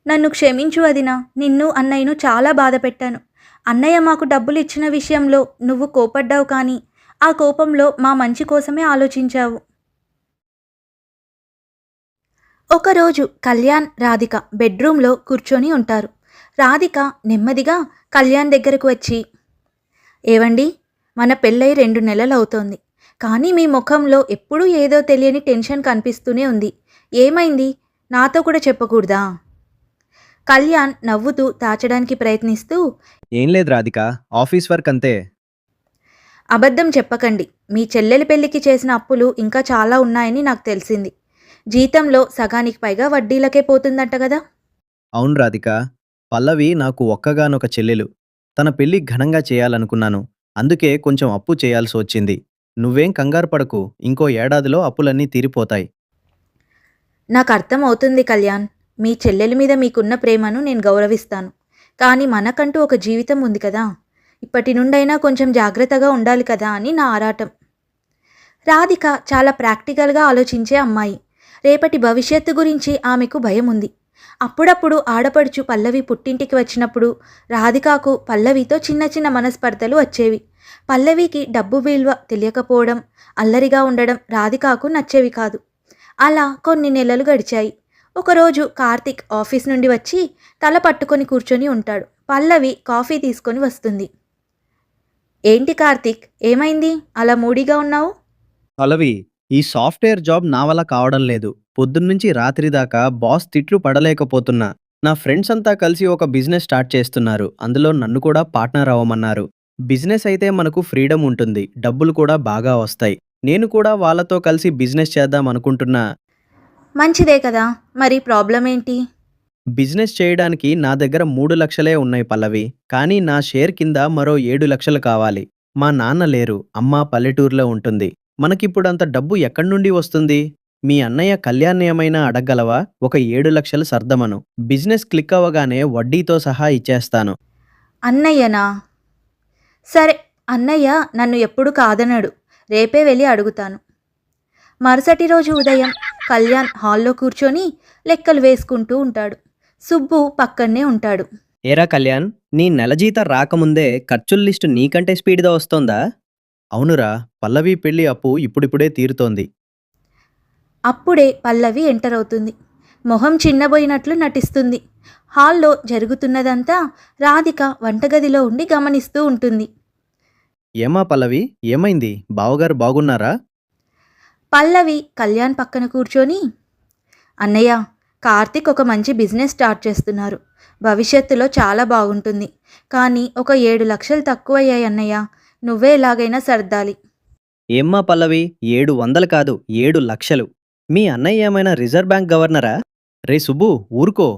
నన్ను క్షమించు వదినా. నిన్ను, అన్నయ్యను చాలా బాధపెట్టాను. అన్నయ్య మాకు డబ్బులు ఇచ్చిన విషయంలో నువ్వు కోపడ్డావు కానీ, ఆ కోపంలో మా మంచి కోసమే ఆలోచించావు. ఒకరోజు కళ్యాణ్, రాధిక బెడ్రూమ్‌లో కూర్చొని ఉంటారు. రాధిక నెమ్మదిగా కళ్యాణ్ దగ్గరకు వచ్చి, ఏవండీ, మన పెళ్ళై 2 నెలలవుతోంది. కానీ మీ ముఖంలో ఎప్పుడూ ఏదో తెలియని టెన్షన్ కనిపిస్తూనే ఉంది. ఏమైంది? నాతో కూడా చెప్పకూడదా? కళ్యాణ్ నవ్వుతూ దాచడానికి ప్రయత్నిస్తూ, ఏం లేదు రాధిక, ఆఫీస్ వర్క్ అంతే. అబద్ధం చెప్పకండి. మీ చెల్లెలి పెళ్లికి చేసిన అప్పులు ఇంకా చాలా ఉన్నాయని నాకు తెలిసింది. జీతంలో సగానికి పైగా వడ్డీలకే పోతుందంట గదా! అవును రాధిక, పల్లవి నాకు ఒక్కగానొక చెల్లెలు. తన పెళ్లి ఘనంగా చేయాలనుకున్నాను. అందుకే కొంచెం అప్పు చేయాల్సి వచ్చింది. నువ్వేం కంగారు పడకు, ఇంకో ఏడాదిలో అప్పులన్నీ తీరిపోతాయి. నాకర్థమవుతుంది కళ్యాణ్. మీ చెల్లెలి మీద మీకున్న ప్రేమను నేను గౌరవిస్తాను. కానీ మనకంటూ ఒక జీవితం ఉంది కదా! ఇప్పటి నుండైనా కొంచెం జాగ్రత్తగా ఉండాలి కదా అని నా ఆరాటం. రాధిక చాలా ప్రాక్టికల్‌గా ఆలోచించే అమ్మాయి. రేపటి భవిష్యత్తు గురించి ఆమెకు భయముంది. అప్పుడప్పుడు ఆడపడుచు పల్లవి పుట్టింటికి వచ్చినప్పుడు రాధికకు పల్లవితో చిన్న చిన్న మనస్పర్ధలు వచ్చేవి. పల్లవికి డబ్బు విలువ తెలియకపోవడం, అల్లరిగా ఉండడం రాధికకు నచ్చేవి కాదు. అలా కొన్ని నెలలు గడిచాయి. ఒకరోజు కార్తీక్ ఆఫీస్ నుండి వచ్చి తల పట్టుకొని కూర్చొని ఉంటాడు. పల్లవి కాఫీ తీసుకొని వస్తుంది. ఏంటి కార్తీక్, ఏమైంది? అలా మూడీగా ఉన్నావు? పల్లవి, ఈ సాఫ్ట్‌వేర్ జాబ్ నా వల్ల కావడం లేదు. పొద్దున్నుంచి రాత్రి దాకా బాస్ తిట్లు పడలేకపోతున్నా. నా ఫ్రెండ్స్ అంతా కలిసి ఒక బిజినెస్ స్టార్ట్ చేస్తున్నారు. అందులో నన్ను కూడా పార్ట్నర్ అవ్వమన్నారు. బిజినెస్ అయితే మనకు ఫ్రీడమ్ ఉంటుంది. డబ్బులు కూడా బాగా వస్తాయి. నేను కూడా వాళ్ళతో కలిసి బిజినెస్ చేద్దాం అనుకుంటున్నా. మంచిదే కదా! మరి ప్రాబ్లం ఏంటి? బిజినెస్ చేయడానికి నా దగ్గర 3 లక్షలే ఉన్నాయి పల్లవి. కానీ నా షేర్ కింద మరో 7 లక్షలు కావాలి. మా నాన్న లేరు. అమ్మ పల్లెటూరులో ఉంటుంది. మనకిప్పుడంత డబ్బు ఎక్కడి నుండి వస్తుంది? మీ అన్నయ్య కళ్యాణ్ ఏమైనా అడగగలవా? ఒక 7 లక్షలు సర్దమను. బిజినెస్ క్లిక్ అవ్వగానే వడ్డీతో సహా ఇచ్చేస్తాను. అన్నయ్యనా? సరే, అన్నయ్య నన్ను ఎప్పుడు కాదనడు. రేపే వెళ్ళి అడుగుతాను. మరుసటి రోజు ఉదయం కళ్యాణ్ హాల్లో కూర్చొని లెక్కలు వేసుకుంటూ ఉంటాడు. సుబ్బు పక్కనే ఉంటాడు. ఏరా కళ్యాణ్, నీ నెల జీతం రాకముందే ఖర్చుల లిస్టు నీకంటే స్పీడ్‌గా వస్తోందా? అవునురా, పల్లవి పెళ్లి అప్పు ఇప్పుడిప్పుడే తీరుతోంది. అప్పుడే పల్లవి ఎంటర్ అవుతుంది. మొహం చిన్నబోయినట్లు నటిస్తుంది. హాల్లో జరుగుతున్నదంతా రాధిక వంటగదిలో ఉండి గమనిస్తూ ఉంటుంది. ఏమా పల్లవి, ఏమైంది? బావగారు బాగున్నారా? పల్లవి కళ్యాణ్ పక్కన కూర్చొని, అన్నయ్య, కార్తీక్ ఒక మంచి బిజినెస్ స్టార్ట్ చేస్తున్నారు. భవిష్యత్తులో చాలా బాగుంటుంది. కానీ ఒక 7 లక్షలు తక్కువయ్యాయి అన్నయ్య. నువ్వే ఎలాగైనా సర్దాలి. ఏమ్మా పల్లవి, 700 కాదు, 7 లక్షలు. మీ అన్నయ్య ఏమైనా రిజర్వ్ బ్యాంక్ గవర్నరా? రే సుబ్బు, ఊరుకో.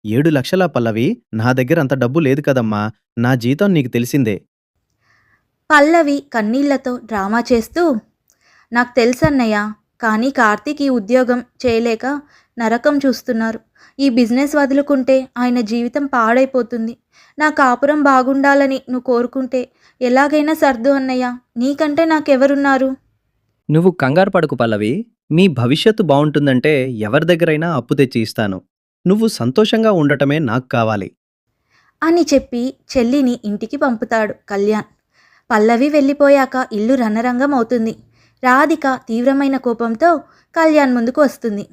7 లక్షలా పల్లవి? నా దగ్గర అంత డబ్బు లేదు కదమ్మా. నా జీతం నీకు తెలిసిందే. పల్లవి కన్నీళ్లతో డ్రామా చేస్తూ, నాకు తెలుసన్నయ్య, కానీ కార్తీక్ ఈ ఉద్యోగం చేయలేక నరకం చూస్తున్నారు. ఈ బిజినెస్ వదులుకుంటే ఆయన జీవితం పాడైపోతుంది. నా కాపురం బాగుండాలని నువ్వు కోరుకుంటే ఎలాగైనా సర్దు అన్నయ్య. నీకంటే నాకెవరున్నారు? నువ్వు కంగారు పడకు పల్లవి. మీ భవిష్యత్తు బావుంటుందంటే ఎవరి దగ్గరైనా అప్పు తెచ్చి ఇస్తాను. నువ్వు సంతోషంగా ఉండటమే నాకు కావాలి. అని చెప్పి చెల్లిని ఇంటికి పంపుతాడు కళ్యాణ్. పల్లవి వెళ్ళిపోయాక ఇల్లు రణరంగం అవుతుంది. రాధిక తీవ్రమైన కోపంతో కళ్యాణ్ ముందుకు వస్తుంది.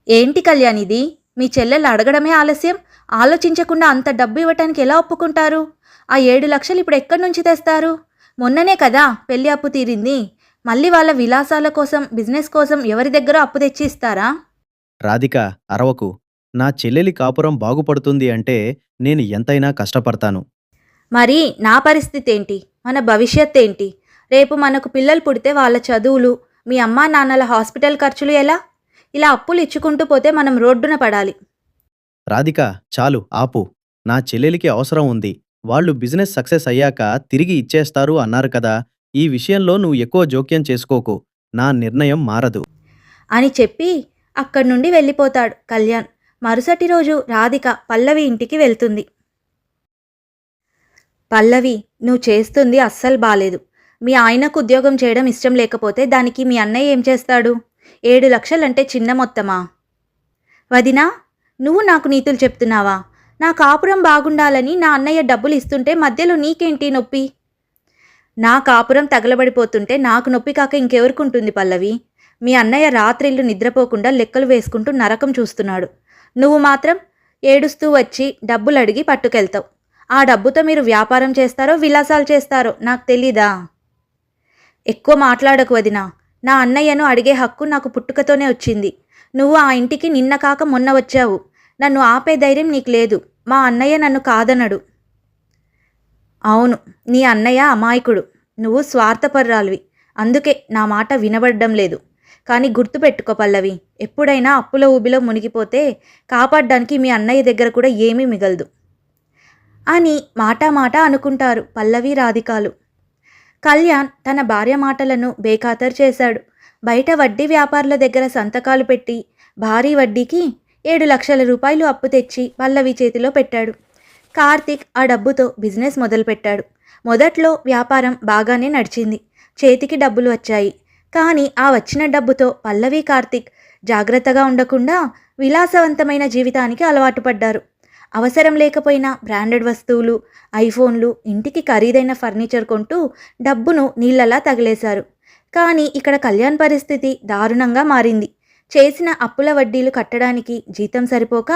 ఏంటి కళ్యాణ్ ఇది? మీ చెల్లెలు అడగడమే ఆలస్యం. ఆలోచించకుండా అంత డబ్బు ఇవ్వటానికి ఎలా ఒప్పుకుంటారు? ఆ 7 లక్షలు ఇప్పుడు ఎక్కడి నుంచి తెస్తారు? మొన్ననే కదా పెళ్లి అప్పు తీరింది. మళ్ళీ వాళ్ళ విలాసాల కోసం, బిజినెస్ కోసం ఎవరి దగ్గర అప్పు తెచ్చి ఇస్తారా? రాధిక, అరవకు. నా చెల్లెలి కాపురం బాగుపడుతుంది అంటే నేను ఎంతైనా కష్టపడతాను. మరి నా పరిస్థితి ఏంటి? మన భవిష్యత్ ఏంటి? రేపు మనకు పిల్లలు పుడితే వాళ్ళ చదువులు, మీ అమ్మా నాన్నల హాస్పిటల్ ఖర్చులు ఎలా? ఇలా అప్పులు ఇచ్చుకుంటూ పోతే మనం రోడ్డున పడాలి. రాధిక, చాలు ఆపు. నా చెల్లెలికి అవసరం ఉంది. వాళ్ళు బిజినెస్ సక్సెస్ అయ్యాక తిరిగి ఇచ్చేస్తారు అన్నారు కదా. ఈ విషయంలో నువ్వు ఎక్కువ జోక్యం చేసుకోకు. నా నిర్ణయం మారదు. అని చెప్పి అక్కడి నుండి వెళ్ళిపోతాడు కళ్యాణ్. మరుసటి రోజు రాధిక పల్లవి ఇంటికి వెళ్తుంది. పల్లవి, నువ్వు చేస్తుంది అస్సలు బాలేదు. మీ ఆయనకు ఉద్యోగం చేయడం ఇష్టం లేకపోతే దానికి మీ అన్నయ్య ఏం చేస్తాడు? 7 లక్షలంటే చిన్న మొత్తమా? వదినా, నువ్వు నాకు నీతులు చెప్తున్నావా? నా కాపురం బాగుండాలని నా అన్నయ్య డబ్బులు ఇస్తుంటే మధ్యలో నీకేంటి నొప్పి? నా కాపురం తగలబడిపోతుంటే నాకు నొప్పి కాక ఇంకెవరికుంటుంది పల్లవి? మీ అన్నయ్య రాత్రిళ్ళు నిద్రపోకుండా లెక్కలు వేసుకుంటూ నరకం చూస్తున్నాడు. నువ్వు మాత్రం ఏడుస్తూ వచ్చి డబ్బులు అడిగి పట్టుకెళ్తావు. ఆ డబ్బుతో మీరు వ్యాపారం చేస్తారో విలాసాలు చేస్తారో నాకు తెలీదా? ఎక్కువ మాట్లాడకు వదినా. నా అన్నయ్యను అడిగే హక్కు నాకు పుట్టుకతోనే వచ్చింది. నువ్వు ఆ ఇంటికి నిన్న కాక మొన్న వచ్చావు. నన్ను ఆపే ధైర్యం నీకు లేదు. మా అన్నయ్య నన్ను కాదనడు. అవును, నీ అన్నయ్య అమాయకుడు. నువ్వు స్వార్థపర్రాలివి. అందుకే నా మాట వినబడడం లేదు. కానీ గుర్తుపెట్టుకో పల్లవి, ఎప్పుడైనా అప్పుల ఊబిలో మునిగిపోతే కాపాడడానికి మీ అన్నయ్య దగ్గర కూడా ఏమీ మిగలదు అని మాట అనుకుంటారు పల్లవి రాధికాలు. కళ్యాణ్ తన భార్య మాటలను బేఖాతరు చేశాడు. బయట వడ్డీ వ్యాపారుల దగ్గర సంతకాలు పెట్టి భారీ వడ్డీకి 7 లక్షల రూపాయలు అప్పు తెచ్చి పల్లవి చేతిలో పెట్టాడు. కార్తీక్ ఆ డబ్బుతో బిజినెస్ మొదలుపెట్టాడు. మొదట్లో వ్యాపారం బాగానే నడిచింది. చేతికి డబ్బులు వచ్చాయి. కానీ ఆ వచ్చిన డబ్బుతో పల్లవి, కార్తీక్ జాగ్రత్తగా ఉండకుండా విలాసవంతమైన జీవితానికి అలవాటు పడ్డారు. అవసరం లేకపోయినా బ్రాండెడ్ వస్తువులు, ఐఫోన్లు, ఇంటికి ఖరీదైన ఫర్నిచర్ కొంటూ డబ్బును నీళ్లలా తగిలేశారు. కానీ ఇక్కడ కళ్యాణ్ పరిస్థితి దారుణంగా మారింది. చేసిన అప్పుల వడ్డీలు కట్టడానికి జీతం సరిపోక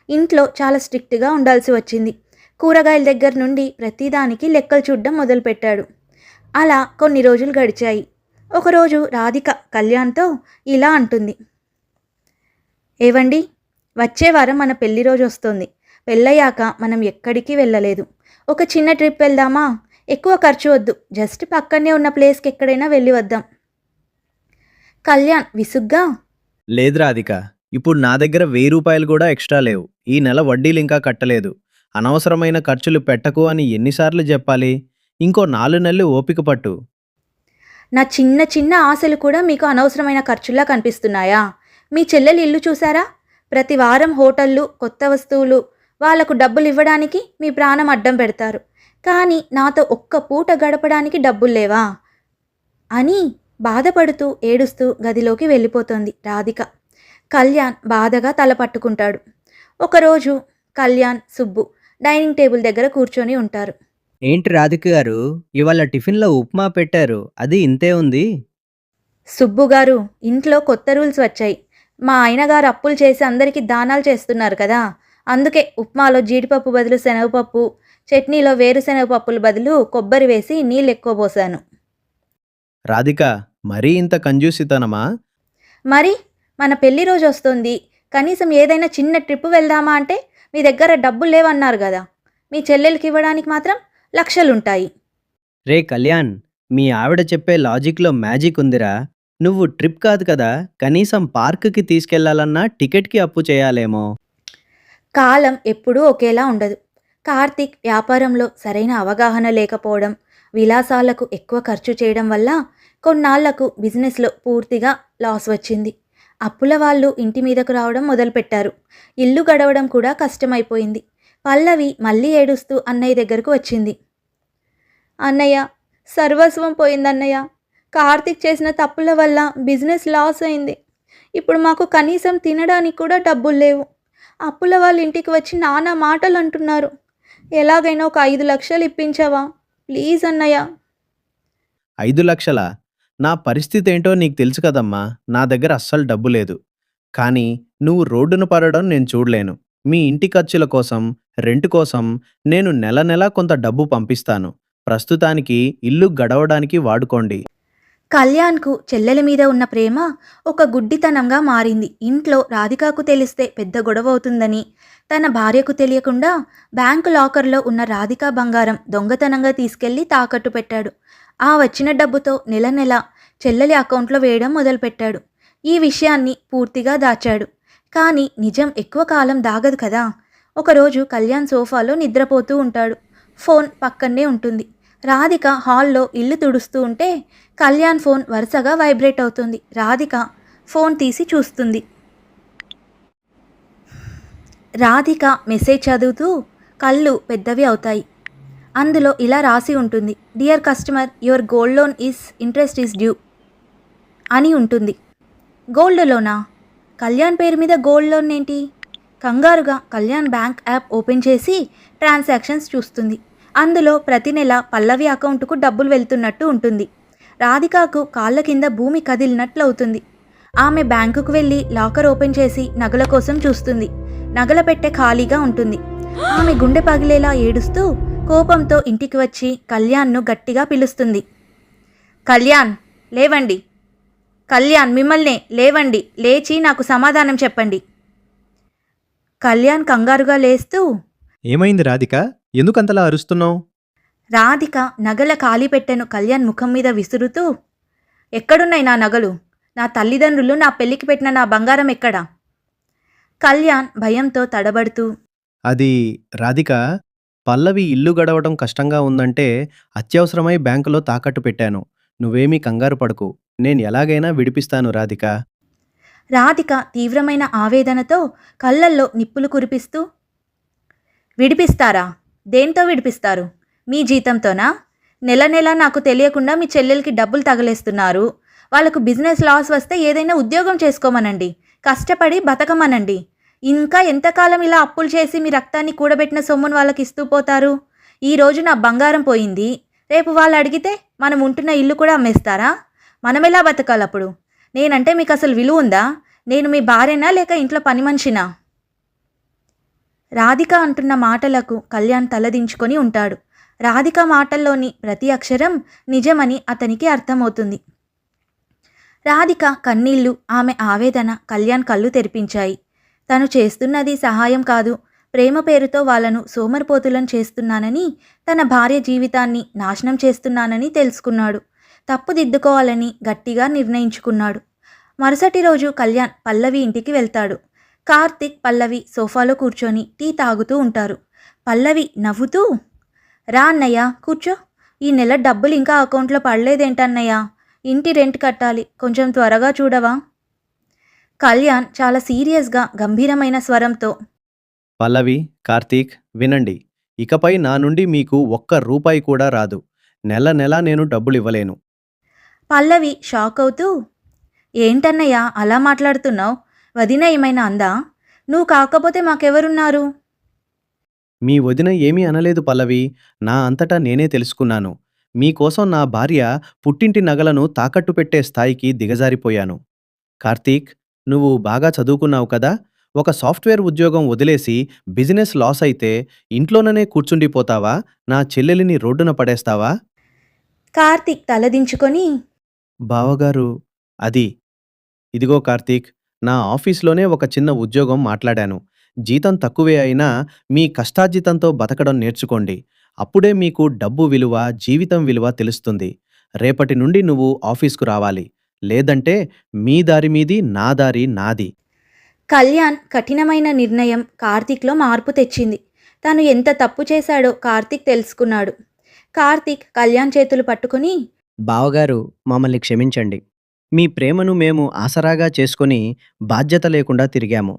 ఇంట్లో చాలా స్ట్రిక్ట్గా ఉండాల్సి వచ్చింది. కూరగాయల దగ్గర నుండి ప్రతిదానికి లెక్కలు చూడడం మొదలుపెట్టాడు. అలా కొన్ని రోజులు గడిచాయి. ఒకరోజు రాధిక కళ్యాణ్తో ఇలా అంటుంది. ఏవండి, వచ్చే వారం మన పెళ్లి రోజు వస్తుంది. పెళ్ళయ్యాక మనం ఎక్కడికి వెళ్ళలేదు. ఒక చిన్న ట్రిప్ వెళ్దామా? ఎక్కువ ఖర్చు వద్దు. జస్ట్ పక్కనే ఉన్న ప్లేస్కి ఎక్కడైనా వెళ్ళి వద్దాం. కళ్యాణ్ విసుగ్గా, లేదు రాధిక, ఇప్పుడు నా దగ్గర 1000 రూపాయలు కూడా ఎక్స్ట్రా లేవు. ఈ నెల వడ్డీలు ఇంకా కట్టలేదు. అనవసరమైన ఖర్చులు పెట్టకు అని ఎన్నిసార్లు చెప్పాలి? ఇంకో 4 నెలలు ఓపిక పట్టు. నా చిన్న చిన్న ఆశలు కూడా మీకు అనవసరమైన ఖర్చులా కనిపిస్తున్నాయా? మీ చెల్లెలు ఇల్లు చూసారా? ప్రతి వారం హోటళ్ళు, కొత్త వస్తువులు, వాళ్లకు డబ్బులు ఇవ్వడానికి మీ ప్రాణం అడ్డం పెడతారు. కానీ నాతో ఒక్క పూట గడపడానికి డబ్బులు లేవా అని బాధపడుతూ ఏడుస్తూ గదిలోకి వెళ్ళిపోతోంది రాధిక. కళ్యాణ్ బాధగా తల పట్టుకుంటాడు. ఒకరోజు కళ్యాణ్, సుబ్బు డైనింగ్ టేబుల్ దగ్గర కూర్చొని ఉంటారు. ఏంటి రాధిక గారు, ఇవాళ టిఫిన్లో ఉప్మా పెట్టారు, అది ఇంతే ఉంది? సుబ్బు గారు, ఇంట్లో కొత్త రూల్స్ వచ్చాయి. మా ఆయనగారు అప్పులు చేసి అందరికీ దానాలు చేస్తున్నారు కదా, అందుకే ఉప్మాలో జీడిపప్పు బదులు శనగపప్పు, చట్నీలో వేరుశనగ పప్పుల బదులు కొబ్బరి వేసి నీళ్ళు ఎక్కువ పోసాను. రాధిక, మరీ ఇంత కంజూసితనమా? మరి మన పెళ్లి రోజు వస్తుంది. కనీసం ఏదైనా చిన్న ట్రిప్ వెళ్దామా అంటే మీ దగ్గర డబ్బులు లేవన్నారు కదా. మీ చెల్లెలకి ఇవ్వడానికి మాత్రం లక్షలుంటాయి. రే కళ్యాణ్, మీ ఆవిడ చెప్పే లాజిక్లో మ్యాజిక్ ఉందిరా. నువ్వు ట్రిప్ కాదు కదా, కనీసం పార్కుకి తీసుకెళ్లాలన్నా టికెట్కి అప్పు చేయాలేమో. కాలం ఎప్పుడూ ఒకేలా ఉండదు. కార్తీక్ వ్యాపారంలో సరైన అవగాహన లేకపోవడం, విలాసాలకు ఎక్కువ ఖర్చు చేయడం వల్ల కొన్నాళ్లకు బిజినెస్లో పూర్తిగా లాస్ వచ్చింది. అప్పుల వాళ్ళు ఇంటి మీదకు రావడం మొదలుపెట్టారు. ఇల్లు గడవడం కూడా కష్టమైపోయింది. పల్లవి మళ్ళీ ఏడుస్తూ అన్నయ్య దగ్గరకు వచ్చింది. అన్నయ్య, సర్వస్వం పోయిందన్నయ్య. కార్తీక్ చేసిన తప్పుల వల్ల బిజినెస్ లాస్ అయింది. ఇప్పుడు మాకు కనీసం తినడానికి కూడా డబ్బులు లేవు. అప్పుల వాళ్ళ ఇంటికి వచ్చి నానా మాటలు అంటున్నారు. ఎలాగైనా ఒక 5 లక్షలు ఇప్పించావా ప్లీజ్ అన్నయ్య. 5 లక్షలా? నా పరిస్థితి ఏంటో నీకు తెలుసు కదమ్మా. నా దగ్గర అస్సలు డబ్బు లేదు. కానీ నువ్వు రోడ్డున పడడం నేను చూడలేను. మీ ఇంటి ఖర్చుల కోసం, రెంట్ కోసం నేను నెల నెలా కొంత డబ్బు పంపిస్తాను. ప్రస్తుతానికి ఇల్లు గడవడానికి వాడుకోండి. కళ్యాణ్కు చెల్లెల మీద ఉన్న ప్రేమ ఒక గుడ్డితనంగా మారింది. ఇంట్లో రాధికకు తెలిస్తే పెద్ద గొడవ అవుతుందని తన భార్యకు తెలియకుండా బ్యాంకు లాకర్లో ఉన్న రాధిక బంగారం దొంగతనంగా తీసుకెళ్లి తాకట్టు పెట్టాడు. ఆ వచ్చిన డబ్బుతో నెల నెల చెల్లెలి అకౌంట్లో వేయడం మొదలుపెట్టాడు. ఈ విషయాన్ని పూర్తిగా దాచాడు. కానీ నిజం ఎక్కువ కాలం దాగదు కదా. ఒకరోజు కళ్యాణ్ సోఫాలో నిద్రపోతూ ఉంటాడు. ఫోన్ పక్కనే ఉంటుంది. రాధిక హాల్లో ఇల్లు తుడుస్తూ ఉంటే కళ్యాణ్ ఫోన్ వరుసగా వైబ్రేట్ అవుతుంది. రాధిక ఫోన్ తీసి చూస్తుంది. రాధిక మెసేజ్ చదువుతూ కళ్ళు పెద్దవి అవుతాయి. అందులో ఇలా రాసి ఉంటుంది. Dear customer, your gold loan is interest is due అని ఉంటుంది. గోల్డ్ లోనా? కళ్యాణ్ పేరు మీద గోల్డ్ లోన్ ఏంటి? కంగారుగా కళ్యాణ్ బ్యాంక్ యాప్ ఓపెన్ చేసి ట్రాన్సాక్షన్స్ చూస్తుంది. అందులో ప్రతి నెల పల్లవి అకౌంటుకు డబ్బులు వెళ్తున్నట్టు ఉంటుంది. రాధికకు కాళ్ళ కింద భూమి కదిలినట్లు అవుతుంది. ఆమె బ్యాంకుకు వెళ్ళి లాకర్ ఓపెన్ చేసి నగల కోసం చూస్తుంది. నగల పెట్టె ఖాళీగా ఉంటుంది. ఆమె గుండె పగిలేలా ఏడుస్తూ కోపంతో ఇంటికి వచ్చి కళ్యాణ్ను గట్టిగా పిలుస్తుంది. కళ్యాణ్, లేవండి. కళ్యాణ్, మిమ్మల్నే, లేవండి. లేచి నాకు సమాధానం చెప్పండి. కళ్యాణ్ కంగారుగా లేస్తూ, ఏమైంది రాధిక? ఎందుకంతలా అరుస్తున్నావు? రాధిక నగల ఖాళీ పెట్టెను కళ్యాణ్ ముఖం మీద విసురుతూ, ఎక్కడున్నాయి నా నగలు? నా తల్లిదండ్రులు నా పెళ్లికి పెట్టిన నా బంగారం ఎక్కడా? కళ్యాణ్ భయంతో తడబడుతూ, అది రాధిక, పల్లవి ఇల్లు గడవటం కష్టంగా ఉందంటే అత్యవసరమై బ్యాంకులో తాకట్టు పెట్టాను. నువ్వేమీ కంగారు పడకు. నేను ఎలాగైనా విడిపిస్తాను రాధిక. రాధిక తీవ్రమైన ఆవేదనతో కళ్ళల్లో నిప్పులు కురిపిస్తూ, విడిపిస్తారా? దేంతో విడిపిస్తారు? మీ జీతంతోనా? నెల నెల నాకు తెలియకుండా మీ చెల్లెలకి డబ్బులు తగలేస్తున్నారు. వాళ్ళకు బిజినెస్ లాస్ వస్తే ఏదైనా ఉద్యోగం చేసుకోమనండి, కష్టపడి బతకమనండి. ఇంకా ఎంతకాలం ఇలా అప్పులు చేసి మీ రక్తాన్ని కూడబెట్టిన సొమ్మును వాళ్ళకి ఇస్తూ పోతారు? ఈరోజు నా బంగారం పోయింది, రేపు వాళ్ళు అడిగితే మనం ఉంటున్న ఇల్లు కూడా అమ్మేస్తారా? మనమెలా బతకాలప్పుడు? నేనంటే మీకు అసలు విలువ ఉందా? నేను మీ భార్యనా లేక ఇంట్లో పని మనిషినా? రాధిక అంటున్న మాటలకు కళ్యాణ్ తలదించుకొని ఉంటాడు. రాధిక మాటల్లోని ప్రతి అక్షరం నిజమని అతనికి అర్థమవుతుంది. రాధిక కన్నీళ్లు, ఆమె ఆవేదన కళ్యాణ్ కళ్ళు తెరిపించాయి. తను చేస్తున్నది సహాయం కాదు, ప్రేమ పేరుతో వాళ్ళను సోమరిపోతులను చేస్తున్నానని, తన భార్య జీవితాన్ని నాశనం చేస్తున్నానని తెలుసుకున్నాడు. తప్పు దిద్దుకోవాలని గట్టిగా నిర్ణయించుకున్నాడు. మరుసటి రోజు కళ్యాణ్ పల్లవి ఇంటికి వెళ్తాడు. కార్తిక్, పల్లవి సోఫాలో కూర్చొని టీ తాగుతూ ఉంటారు. పల్లవి నవ్వుతూ, రా అన్నయ్య, కూర్చో. ఈ నెల డబ్బులు ఇంకా అకౌంట్లో పడలేదేంటన్నయ్య? ఇంటి రెంట్ కట్టాలి, కొంచెం త్వరగా చూడవా? కళ్యాణ్ చాలా సీరియస్గా గంభీరమైన స్వరంతో, పల్లవి, కార్తీక్, వినండి. ఇకపై నా నుండి మీకు ఒక్క రూపాయి కూడా రాదు. నెల నెలా నేను డబ్బులివ్వలేను. పల్లవి షాక్ అవుతూ, ఏంటన్నయ్య అలా మాట్లాడుతున్నావు? వదిన ఏమైనా అందా? నువ్వు కాకపోతే మాకెవరున్నారు? మీ వదిన ఏమీ అనలేదు పల్లవి. నా అంతటా నేనే తెలుసుకున్నాను. మీకోసం నా భార్య పుట్టింటి నగలను తాకట్టు పెట్టే స్థాయికి దిగజారిపోయాను. కార్తీక్, నువ్వు బాగా చదువుకున్నావు కదా? ఒక సాఫ్ట్వేర్ ఉద్యోగం వదిలేసి బిజినెస్ లాస్ అయితే ఇంట్లోననే కూర్చుండిపోతావా? నా చెల్లెలిని రోడ్డున పడేస్తావా? కార్తిక్ తలదించుకొని, బావగారు, అది. ఇదిగో కార్తీక్, నా ఆఫీస్లోనే ఒక చిన్న ఉద్యోగం మాట్లాడాను. జీతం తక్కువే అయినా మీ కష్టార్జితంతో బతకడం నేర్చుకోండి. అప్పుడే మీకు డబ్బు విలువ, జీవితం విలువ తెలుస్తుంది. రేపటి నుండి నువ్వు ఆఫీస్కు రావాలి. లేదంటే మీ దారి మీది, నా దారి నాది. కళ్యాణ్ కఠినమైన నిర్ణయం కార్తీక్లో మార్పు తెచ్చింది. తను ఎంత తప్పు చేశాడో కార్తీక్ తెలుసుకున్నాడు. కార్తీక్ కళ్యాణ్ చేతులు పట్టుకుని, బావగారు, మమ్మల్ని క్షమించండి. మీ ప్రేమను మేము ఆసరాగా చేసుకొని బాధ్యత లేకుండా తిరిగాము.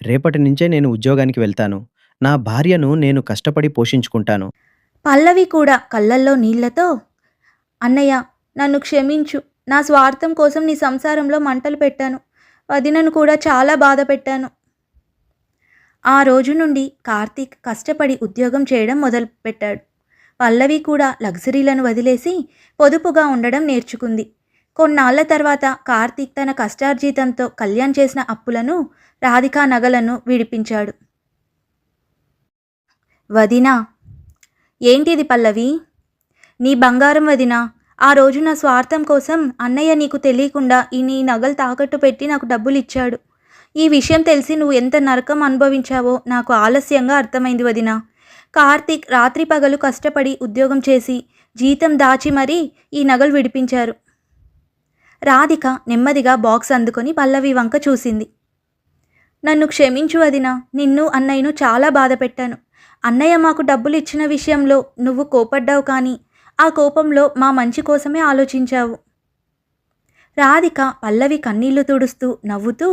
రేపటి నుంచే నేను ఉద్యోగానికి వెళ్తాను. నా భార్యను నేను కష్టపడి పోషించుకుంటాను. పల్లవి కూడా కళ్ళల్లో నీళ్లతో, అన్నయ్య నన్ను క్షమించు. నా స్వార్థం కోసం నీ సంసారంలో మంటలు పెట్టాను. వదినను కూడా చాలా బాధ పెట్టాను. ఆ రోజు నుండి కార్తీక్ కష్టపడి ఉద్యోగం చేయడం మొదలుపెట్టాడు. పల్లవి కూడా లగ్జరీలను వదిలేసి పొదుపుగా ఉండడం నేర్చుకుంది. కొన్నాళ్ల తర్వాత కార్తీక్ తన కష్టార్జితంతో కళ్యాణ్ చేసిన అప్పులను, రాధికా నగలను విడిపించాడు. వదినా, ఏంటిది పల్లవి? నీ బంగారం వదినా. ఆ రోజు నా స్వార్థం కోసం అన్నయ్య నీకు తెలియకుండా నీ నగలు తాకట్టు పెట్టి నాకు డబ్బులు ఇచ్చాడు. ఈ విషయం తెలిసి నువ్వు ఎంత నరకం అనుభవించావో నాకు ఆలస్యంగా అర్థమైంది వదినా. కార్తీక్ రాత్రి పగలు కష్టపడి ఉద్యోగం చేసి జీతం దాచి మరీ ఈ నగలు విడిపించారు. రాధిక నెమ్మదిగా బాక్స్ అందుకొని పల్లవి వంక చూసింది. నన్ను క్షమించు వదినా. నిన్ను అన్నయ్యను చాలా బాధ పెట్టాను. అన్నయ్య మాకు డబ్బులు ఇచ్చిన విషయంలో నువ్వు కోపడ్డావు, కానీ ఆ కోపంలో మా మంచి కోసమే ఆలోచించావు. రాధిక పల్లవి కన్నీళ్లు తుడుస్తూ నవ్వుతూ,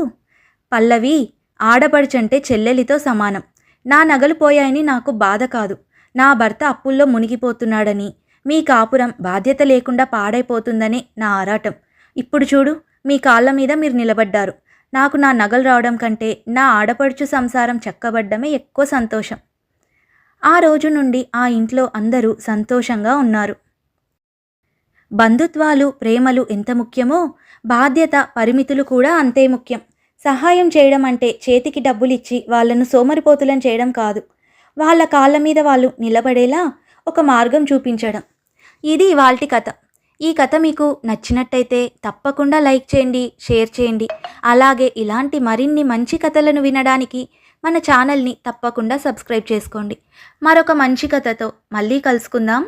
పల్లవి, ఆడపడుచంటే చెల్లెలితో సమానం. నా నగలు పోయాయని నాకు బాధ కాదు. నా భర్త అప్పుల్లో మునిగిపోతున్నాడని, మీ కాపురం బాధ్యత లేకుండా పాడైపోతుందని నా ఆరాటం. ఇప్పుడు చూడు, మీ కాళ్ళ మీద మీరు నిలబడ్డారు. నాకు నా నగలు రావడం కంటే నా ఆడపడుచు సంసారం చక్కబడ్డమే ఎక్కువ సంతోషం. ఆ రోజు నుండి ఆ ఇంట్లో అందరూ సంతోషంగా ఉన్నారు. బంధుత్వాలు, ప్రేమలు ఎంత ముఖ్యమో బాధ్యత, పరిమితులు కూడా అంతే ముఖ్యం. సహాయం చేయడం అంటే చేతికి డబ్బులిచ్చి వాళ్ళను సోమరిపోతులను చేయడం కాదు. వాళ్ళ కాళ్ళ మీద వాళ్ళు నిలబడేలా ఒక మార్గం చూపించడం. ఇది ఇవాల్టి కథ. ఈ కథ మీకు నచ్చినట్టయితే తప్పకుండా లైక్ చేయండి, షేర్ చేయండి. అలాగే ఇలాంటి మరిన్ని మంచి కథలను వినడానికి మన ఛానల్ని తప్పకుండా సబ్స్క్రైబ్ చేసుకోండి. మరొక మంచి కథతో మళ్ళీ కలుసుకుందాం.